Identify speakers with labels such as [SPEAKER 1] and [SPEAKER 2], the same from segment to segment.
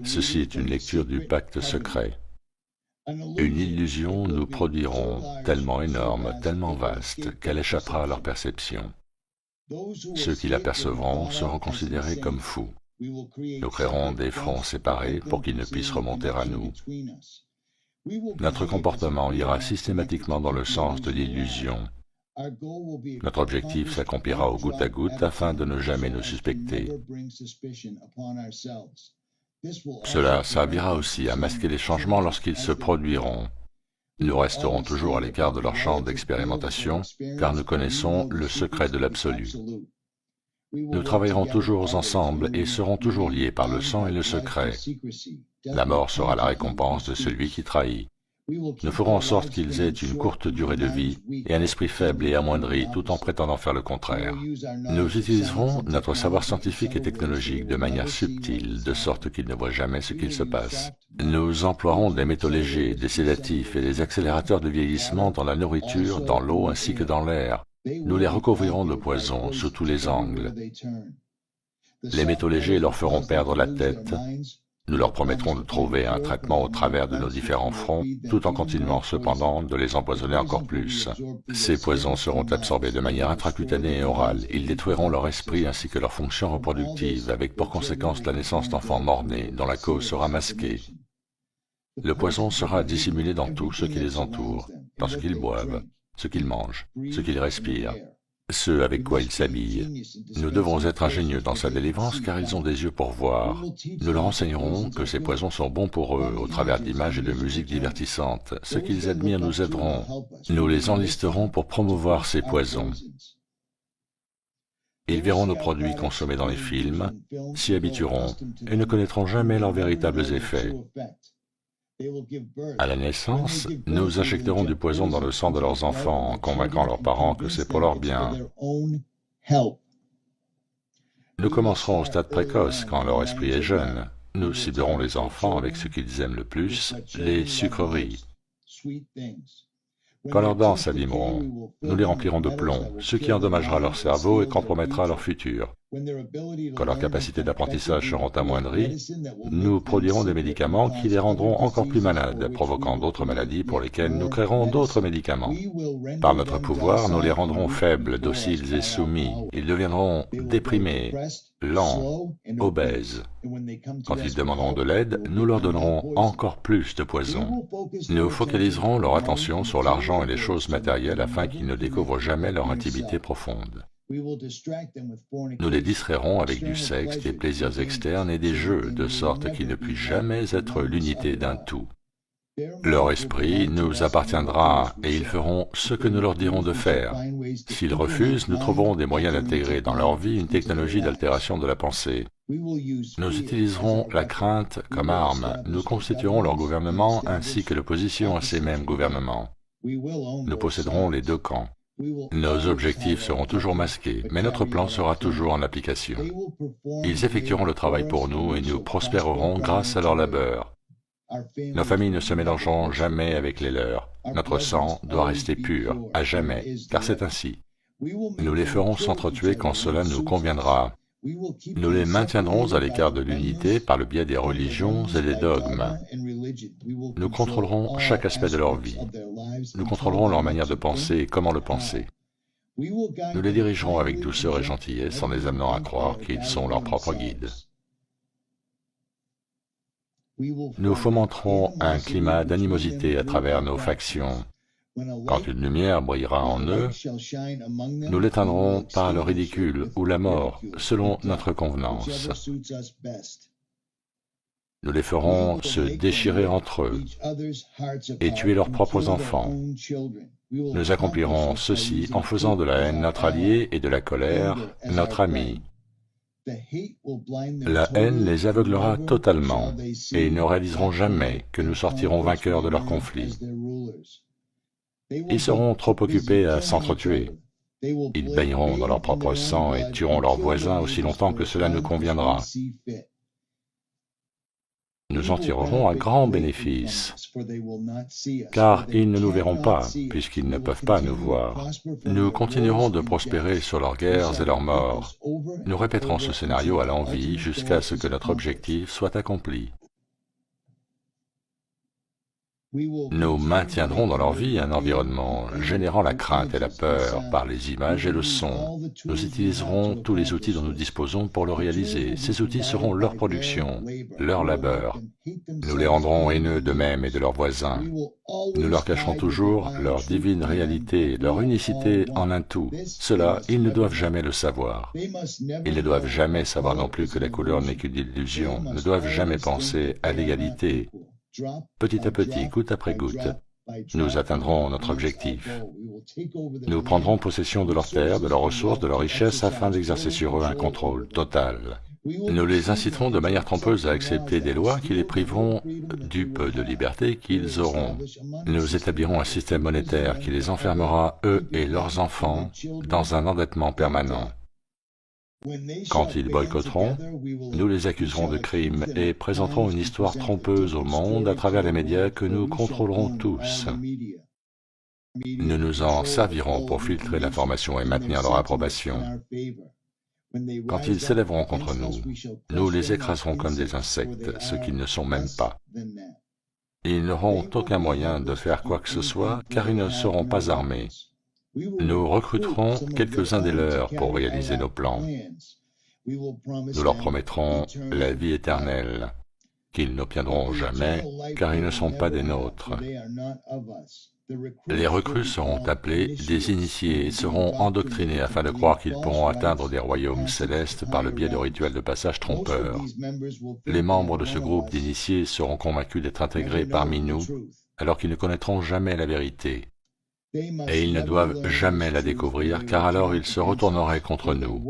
[SPEAKER 1] Ceci est une lecture du pacte secret. Une illusion nous produiront tellement énorme, tellement vaste, qu'elle échappera à leur perception. Ceux qui l'apercevront seront considérés comme fous. Nous créerons des fronts séparés pour qu'ils ne puissent remonter à nous. Notre comportement ira systématiquement dans le sens de l'illusion. Notre objectif s'accomplira au goutte à goutte afin de ne jamais nous suspecter. Cela servira aussi à masquer les changements lorsqu'ils se produiront. Nous resterons toujours à l'écart de leur champ d'expérimentation, car nous connaissons le secret de l'absolu. Nous travaillerons toujours ensemble et serons toujours liés par le sang et le secret. La mort sera la récompense de celui qui trahit. Nous ferons en sorte qu'ils aient une courte durée de vie et un esprit faible et amoindri tout en prétendant faire le contraire. Nous utiliserons notre savoir scientifique et technologique de manière subtile, de sorte qu'ils ne voient jamais ce qu'il se passe. Nous emploierons des métaux légers, des sédatifs et des accélérateurs de vieillissement dans la nourriture, dans l'eau ainsi que dans l'air. Nous les recouvrirons de poison sous tous les angles. Les métaux légers leur feront perdre la tête. Nous leur promettrons de trouver un traitement au travers de nos différents fronts, tout en continuant cependant de les empoisonner encore plus. Ces poisons seront absorbés de manière intracutanée et orale. Ils détruiront leur esprit ainsi que leurs fonctions reproductives, avec pour conséquence la naissance d'enfants mort-nés, dont la cause sera masquée. Le poison sera dissimulé dans tout ce qui les entoure, dans ce qu'ils boivent, ce qu'ils mangent, ce qu'ils respirent, ce avec quoi ils s'habillent. Nous devons être ingénieux dans sa délivrance car ils ont des yeux pour voir. Nous leur enseignerons que ces poisons sont bons pour eux au travers d'images et de musiques divertissantes. Ceux qu'ils admirent nous aideront. Nous les enlisterons pour promouvoir ces poisons. Ils verront nos produits consommés dans les films, s'y habitueront et ne connaîtront jamais leurs véritables effets. À la naissance, nous injecterons du poison dans le sang de leurs enfants en convainquant leurs parents que c'est pour leur bien. Nous commencerons au stade précoce, quand leur esprit est jeune. Nous ciblerons les enfants avec ce qu'ils aiment le plus, les sucreries. Quand leurs dents s'abîmeront, nous les remplirons de plomb, ce qui endommagera leur cerveau et compromettra leur futur. Quand leurs capacités d'apprentissage seront amoindries, nous produirons des médicaments qui les rendront encore plus malades, provoquant d'autres maladies pour lesquelles nous créerons d'autres médicaments. Par notre pouvoir, nous les rendrons faibles, dociles et soumis. Ils deviendront déprimés, lents, obèses. Quand ils demanderont de l'aide, nous leur donnerons encore plus de poison. Nous focaliserons leur attention sur l'argent et les choses matérielles afin qu'ils ne découvrent jamais leur intimité profonde. Nous les distrairons avec du sexe, des plaisirs externes et des jeux, de sorte qu'ils ne puissent jamais être l'unité d'un tout. Leur esprit nous appartiendra et ils feront ce que nous leur dirons de faire. S'ils refusent, nous trouverons des moyens d'intégrer dans leur vie une technologie d'altération de la pensée. Nous utiliserons la crainte comme arme. Nous constituerons leur gouvernement ainsi que l'opposition à ces mêmes gouvernements. Nous posséderons les deux camps. Nos objectifs seront toujours masqués, mais notre plan sera toujours en application. Ils effectueront le travail pour nous et nous prospérerons grâce à leur labeur. Nos familles ne se mélangeront jamais avec les leurs. Notre sang doit rester pur, à jamais, car c'est ainsi. Nous les ferons s'entretuer quand cela nous conviendra. Nous les maintiendrons à l'écart de l'unité par le biais des religions et des dogmes. Nous contrôlerons chaque aspect de leur vie. Nous contrôlerons leur manière de penser et comment le penser. Nous les dirigerons avec douceur et gentillesse en les amenant à croire qu'ils sont leurs propres guides. Nous fomenterons un climat d'animosité à travers nos factions. Quand une lumière brillera en eux, nous l'éteindrons par le ridicule ou la mort, selon notre convenance. Nous les ferons se déchirer entre eux et tuer leurs propres enfants. Nous accomplirons ceci en faisant de la haine notre allié et de la colère notre ami. La haine les aveuglera totalement et ils ne réaliseront jamais que nous sortirons vainqueurs de leur conflit. Ils seront trop occupés à s'entretuer. Ils baigneront dans leur propre sang et tueront leurs voisins aussi longtemps que cela nous conviendra. Nous en tirerons un grand bénéfice, car ils ne nous verront pas, puisqu'ils ne peuvent pas nous voir. Nous continuerons de prospérer sur leurs guerres et leurs morts. Nous répéterons ce scénario à l'envi jusqu'à ce que notre objectif soit accompli. Nous maintiendrons dans leur vie un environnement générant la crainte et la peur par les images et le son. Nous utiliserons tous les outils dont nous disposons pour le réaliser. Ces outils seront leur production, leur labeur. Nous les rendrons haineux d'eux-mêmes et de leurs voisins. Nous leur cacherons toujours leur divine réalité, leur unicité en un tout. Cela, ils ne doivent jamais le savoir. Ils ne doivent jamais savoir non plus que la couleur n'est qu'une illusion, ne doivent jamais penser à l'égalité. Petit à petit, goutte après goutte, nous atteindrons notre objectif. Nous prendrons possession de leurs terres, de leurs ressources, de leurs richesses, afin d'exercer sur eux un contrôle total. Nous les inciterons de manière trompeuse à accepter des lois qui les priveront du peu de liberté qu'ils auront. Nous établirons un système monétaire qui les enfermera, eux et leurs enfants, dans un endettement permanent. Quand ils boycotteront, nous les accuserons de crimes et présenterons une histoire trompeuse au monde à travers les médias que nous contrôlerons tous. Nous nous en servirons pour filtrer l'information et maintenir leur approbation. Quand ils s'élèveront contre nous, nous les écraserons comme des insectes, ce qu'ils ne sont même pas. Ils n'auront aucun moyen de faire quoi que ce soit, car ils ne seront pas armés. Nous recruterons quelques-uns des leurs pour réaliser nos plans. Nous leur promettrons la vie éternelle, qu'ils n'obtiendront jamais, car ils ne sont pas des nôtres. Les recrues seront appelés des initiés et seront endoctrinés afin de croire qu'ils pourront atteindre des royaumes célestes par le biais de rituels de passage trompeurs. Les membres de ce groupe d'initiés seront convaincus d'être intégrés parmi nous, alors qu'ils ne connaîtront jamais la vérité. Et ils ne doivent jamais la découvrir, car alors ils se retourneraient contre nous.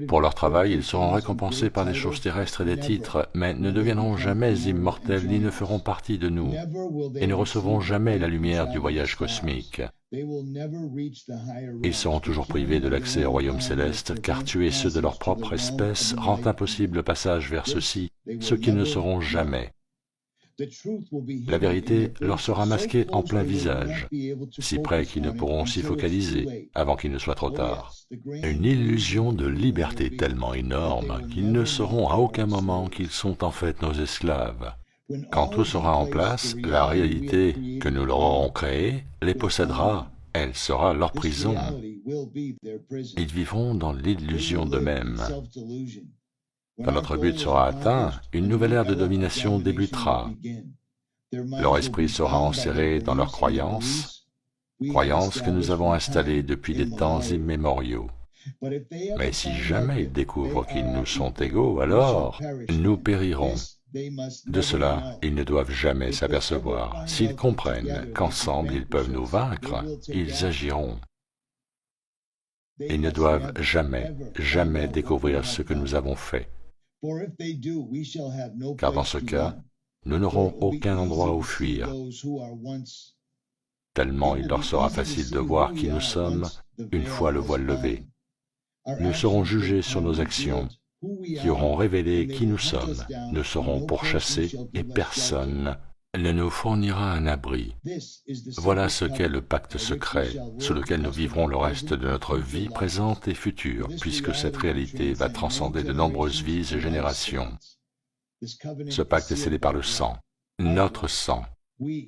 [SPEAKER 1] Pour leur travail, ils seront récompensés par des choses terrestres et des titres, mais ne deviendront jamais immortels ni ne feront partie de nous, et ne recevront jamais la lumière du voyage cosmique. Ils seront toujours privés de l'accès au royaume céleste, car tuer ceux de leur propre espèce rend impossible le passage vers ceux-ci, ce qu'ils ne seront jamais. La vérité leur sera masquée en plein visage, si près qu'ils ne pourront s'y focaliser avant qu'il ne soit trop tard. Une illusion de liberté tellement énorme qu'ils ne sauront à aucun moment qu'ils sont en fait nos esclaves. Quand tout sera en place, la réalité que nous leur aurons créée les possédera, elle sera leur prison. Ils vivront dans l'illusion d'eux-mêmes. Quand notre but sera atteint, une nouvelle ère de domination débutera. Leur esprit sera enserré dans leurs croyances que nous avons installées depuis des temps immémoriaux. Mais si jamais ils découvrent qu'ils nous sont égaux, alors nous périrons. De cela, ils ne doivent jamais s'apercevoir. S'ils comprennent qu'ensemble ils peuvent nous vaincre, ils agiront. Ils ne doivent jamais, jamais découvrir ce que nous avons fait. Car dans ce cas, nous n'aurons aucun endroit où fuir, tellement il leur sera facile de voir qui nous sommes une fois le voile levé. Nous serons jugés sur nos actions, qui auront révélé qui nous sommes. Nous serons pourchassés et personne ne nous fournira un abri. Voilà ce qu'est le pacte secret, sous lequel nous vivrons le reste de notre vie présente et future, puisque cette réalité va transcender de nombreuses vies et générations. Ce pacte est scellé par le sang, notre sang,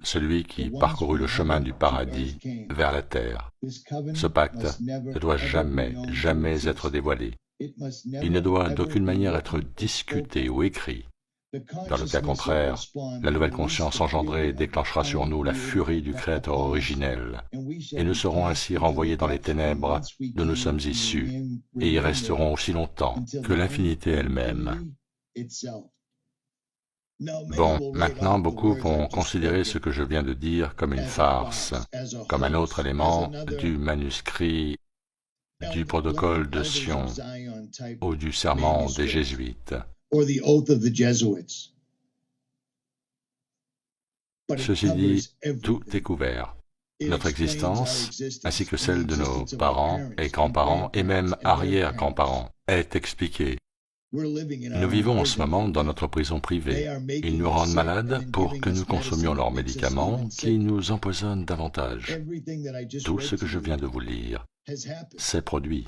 [SPEAKER 1] celui qui parcourut le chemin du paradis vers la terre. Ce pacte ne doit jamais, jamais être dévoilé. Il ne doit d'aucune manière être discuté ou écrit. Dans le cas contraire, la nouvelle conscience engendrée déclenchera sur nous la furie du Créateur originel, et nous serons ainsi renvoyés dans les ténèbres d'où nous sommes issus, et y resterons aussi longtemps que l'infinité elle-même. Bon, maintenant beaucoup vont considérer ce que je viens de dire comme une farce, comme un autre élément du manuscrit du protocole de Sion ou du serment des Jésuites. Ceci dit, tout est couvert. Notre existence, ainsi que celle de nos parents et grands-parents et même arrière-grands-parents, est expliquée. Nous vivons en ce moment dans notre prison privée. Ils nous rendent malades pour que nous consommions leurs médicaments qui nous empoisonnent davantage. Tout ce que je viens de vous lire s'est produit.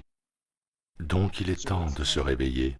[SPEAKER 1] Donc il est temps de se réveiller.